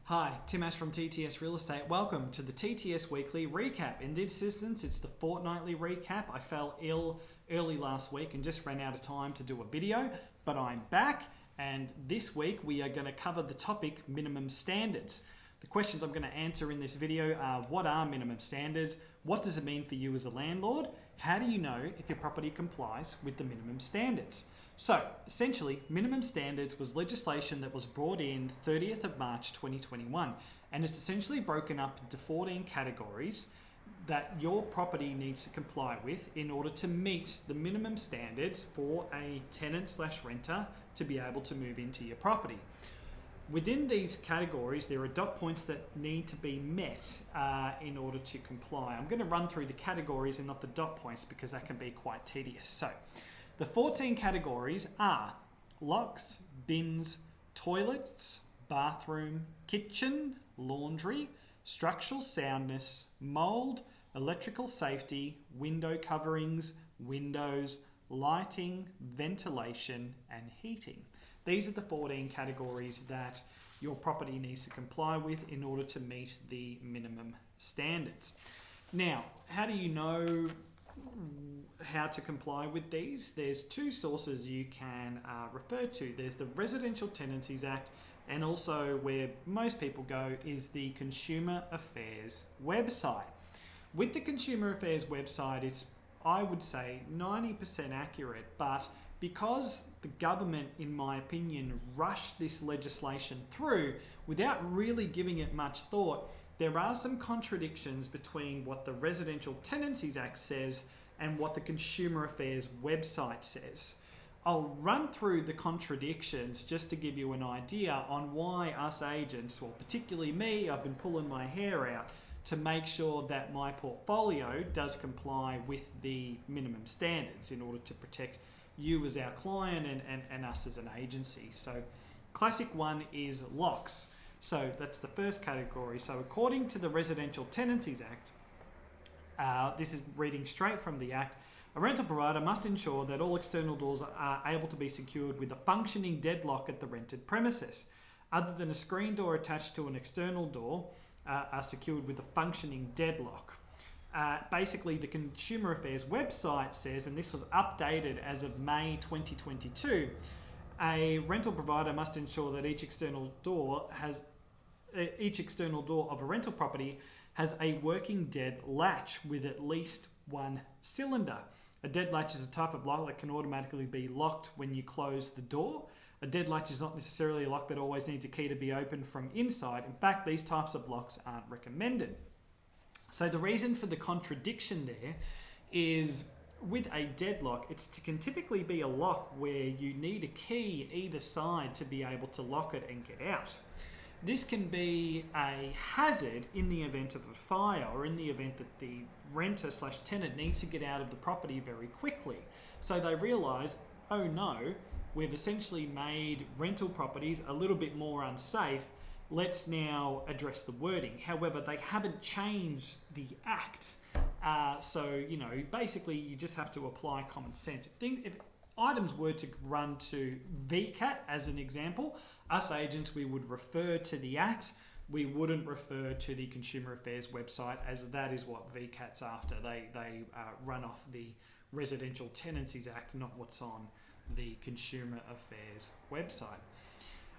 Hi, Tim Ash from TTS Real Estate. Welcome to the TTS Weekly Recap. In this instance, it's the fortnightly recap. I fell ill early last week and just ran out of time to do a video, but I'm back, and this week we are going to cover the topic minimum standards. The questions I'm going to answer in this video are: what are minimum standards? What does it mean for you as a landlord? How do you know if your property complies with the minimum standards? So, essentially, minimum standards was legislation that was brought in 30th of March 2021, and it's essentially broken up into 14 categories that your property needs to comply with in order to meet the minimum standards for a tenant/renter to be able to move into your property. Within these categories, there are dot points that need to be met in order to comply. I'm going to run through the categories and not the dot points because that can be quite tedious. So, the 14 categories are locks, bins, toilets, bathroom, kitchen, laundry, structural soundness, mold, electrical safety, window coverings, windows, lighting, ventilation, and heating. These are the 14 categories that your property needs to comply with in order to meet the minimum standards. Now, how do you know how to comply with these? There's two sources you can refer to. There's the Residential Tenancies Act, and also where most people go is the Consumer Affairs website. With the Consumer Affairs website, it's, I would say, 90% accurate, but because the government, in my opinion, rushed this legislation through without really giving it much thought, there are some contradictions between what the Residential Tenancies Act says and what the Consumer Affairs website says. I'll run through the contradictions just to give you an idea on why us agents, or particularly me, I've been pulling my hair out to make sure that my portfolio does comply with the minimum standards in order to protect you as our client and us as an agency. So, classic one is locks. So that's the first category. So according to the Residential Tenancies Act, this is reading straight from the Act, a rental provider must ensure that all external doors are able to be secured with a functioning deadlock at the rented premises. Other than a screen door attached to an external door, are secured with a functioning deadlock. Basically, the Consumer Affairs website says, and this was updated as of May 2022, a rental provider must ensure that each external door of a rental property has a working dead latch with at least one cylinder. A dead latch is a type of lock that can automatically be locked when you close the door. A dead latch is not necessarily a lock that always needs a key to be opened from inside. In fact, these types of locks aren't recommended. So the reason for the contradiction there is, with a deadlock, can typically be a lock where you need a key either side to be able to lock it and get out. This can be a hazard in the event of a fire or in the event that the renter/tenant needs to get out of the property very quickly. So they realise, oh no, we've essentially made rental properties a little bit more unsafe. Let's now address the wording. However, they haven't changed the Act. So, basically you just have to apply common sense. If items were to run to VCAT as an example, us agents, we would refer to the Act. We wouldn't refer to the Consumer Affairs website, as that is what VCAT's after. They run off the Residential Tenancies Act, not what's on the Consumer Affairs website.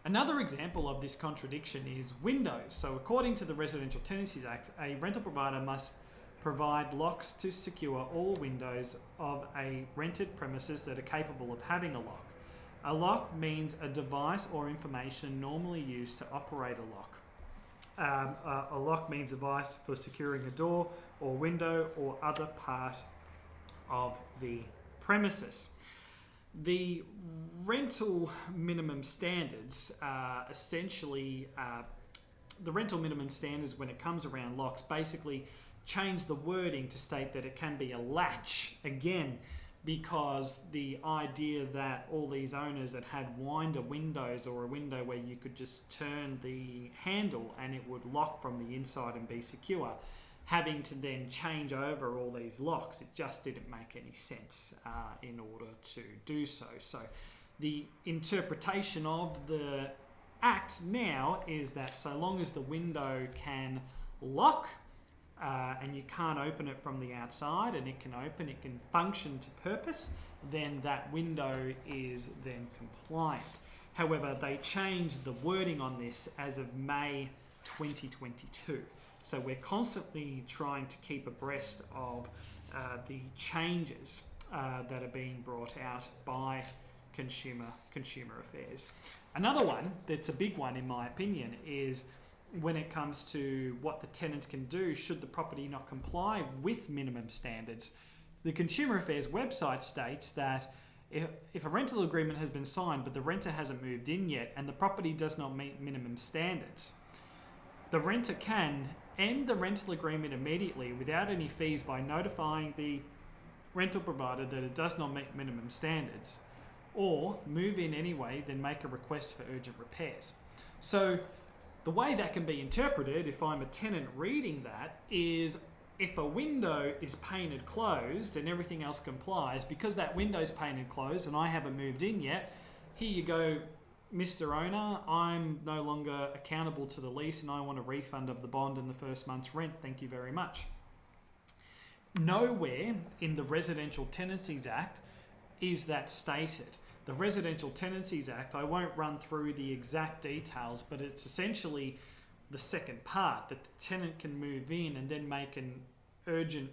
Another example of this contradiction is windows. So according to the Residential Tenancies Act, a rental provider must provide locks to secure all windows of a rented premises that are capable of having a lock. A lock means a device or information normally used to operate a lock. A lock means a device for securing a door or window or other part of the premises. The rental minimum standards essentially, the rental minimum standards when it comes around locks basically change the wording to state that it can be a latch again, because the idea that all these owners that had winder windows, or a window where you could just turn the handle and it would lock from the inside and be secure, having to then change over all these locks, it just didn't make any sense in order to do so. So the interpretation of the act now is that so long as the window can lock and you can't open it from the outside, and it can open, it can function to purpose, then that window is then compliant. However, they changed the wording on this as of May 2022. So we're constantly trying to keep abreast of the changes that are being brought out by Consumer Affairs. Another one that's a big one in my opinion is when it comes to what the tenants can do should the property not comply with minimum standards. The Consumer Affairs website states that if a rental agreement has been signed but the renter hasn't moved in yet and the property does not meet minimum standards, the renter can end the rental agreement immediately without any fees by notifying the rental provider that it does not meet minimum standards, or move in anyway, then make a request for urgent repairs. So the way that can be interpreted, if I'm a tenant reading that, is if a window is painted closed and everything else complies, because that window's painted closed and I haven't moved in yet, here you go, Mr. Owner, I'm no longer accountable to the lease and I want a refund of the bond and the first month's rent. Thank you very much. Nowhere in the Residential Tenancies Act is that stated. The Residential Tenancies Act, I won't run through the exact details, but it's essentially the second part, that the tenant can move in and then make an urgent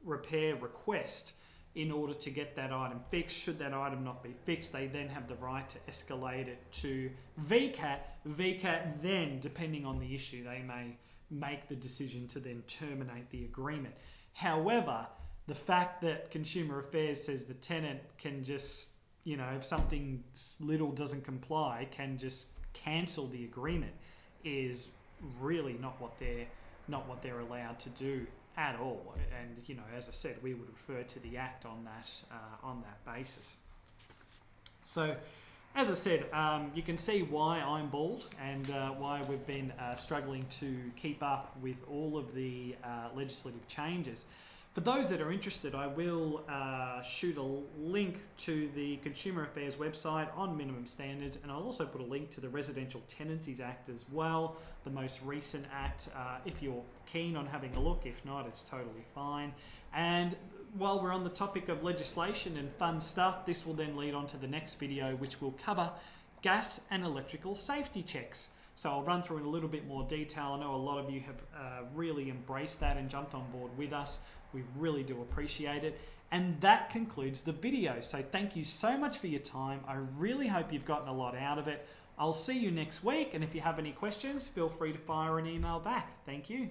repair request in order to get that item fixed. Should that item not be fixed, they then have the right to escalate it to VCAT. VCAT then, depending on the issue, they may make the decision to then terminate the agreement. However, the fact that Consumer Affairs says the tenant can just, if something little doesn't comply, can just cancel the agreement is really not what they're allowed to do at all. And as I said, we would refer to the Act on that basis. So, as I said, you can see why I'm bald and why we've been struggling to keep up with all of the legislative changes. For those that are interested, I will shoot a link to the Consumer Affairs website on minimum standards, and I'll also put a link to the Residential Tenancies Act as well, the most recent act, if you're keen on having a look. If not, it's totally fine. And while we're on the topic of legislation and fun stuff, this will then lead on to the next video, which will cover gas and electrical safety checks. So I'll run through in a little bit more detail. I know a lot of you have really embraced that and jumped on board with us. We really do appreciate it. And that concludes the video. So thank you so much for your time. I really hope you've gotten a lot out of it. I'll see you next week. And if you have any questions, feel free to fire an email back. Thank you.